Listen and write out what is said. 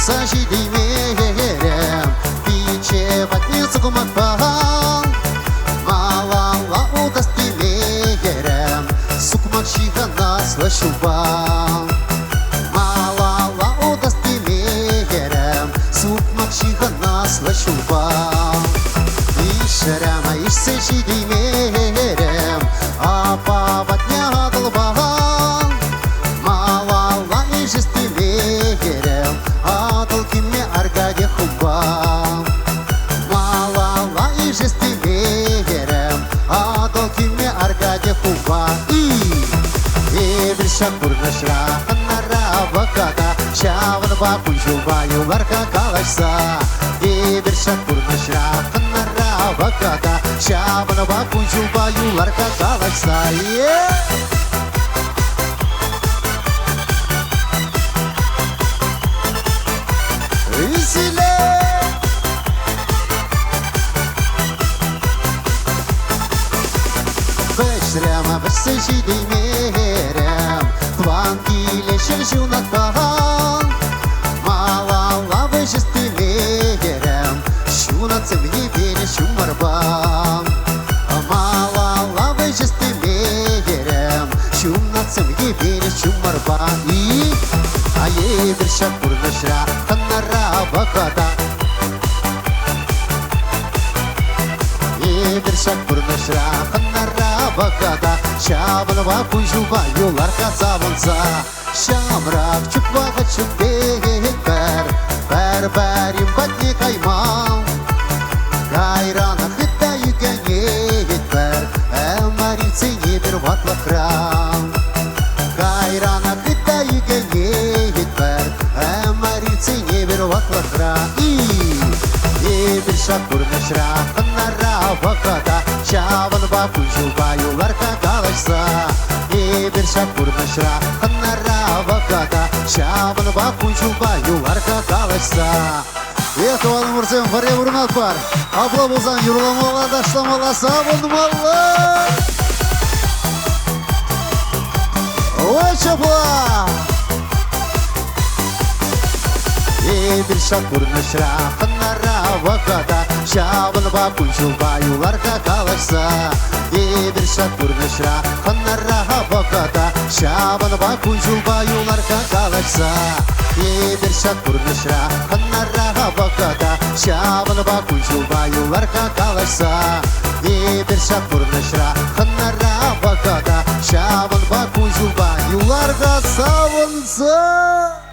сажиди мерем, пиче ватница кумакпан, малала удасти мерем, сукмак шихана слышубан, малала удасти мерем, сукмак шихана слышубан, ишерема ишсажиди мерем, апа ватня долбан, малала ишести мерем, адалки ме аргаде хубан, малала ишести мерем, адалки ме аргаде хубан. И биршакур нашра ханара ваката, шаван бакун жубаю ларка калашса. И биршакур нашра ханара ваката, шаван бакун жубаю ларка калашса. Бешрема бешсежиди мерем, твангиле шельжунат бахан, малала бешести мерем, шунат мне вере шумарбан, малала бешести мерем, шунат мне вере шумарбан. И ае биршакур нашра ханара ваката, и биршакур нашра ханара ваката, шабан вакун жубаю ларка заванса, шамрак чуквага чукбекер, берберим батни кайман, кайрана хитта югенетбер, эмарицы не берват лахрам, кайрана хитта югенетбер, эмарицы не берват лахрам. И биршакур нашра ханара ваката, шаван бакун жубаю ларка калашса. И биршакур нашра ханара ваката, шаван бакун жубаю ларка калашса. Туған мұрсен фаре бұрнат бар, абла болсан юрламала даштамала сабынмала. Ой чапла! И биршакур нашра ханара ваката, шаван бакун жубаю ларка калашса. И биршакур нашра ханара ваката, шаван бакун жубаю ларка калашса. И биршакур нашра ханара ваката, шаван бакун жубаю ларка калашса. И биршакур нашра ханара ваката, шаван бакун жубаю ларка саванса.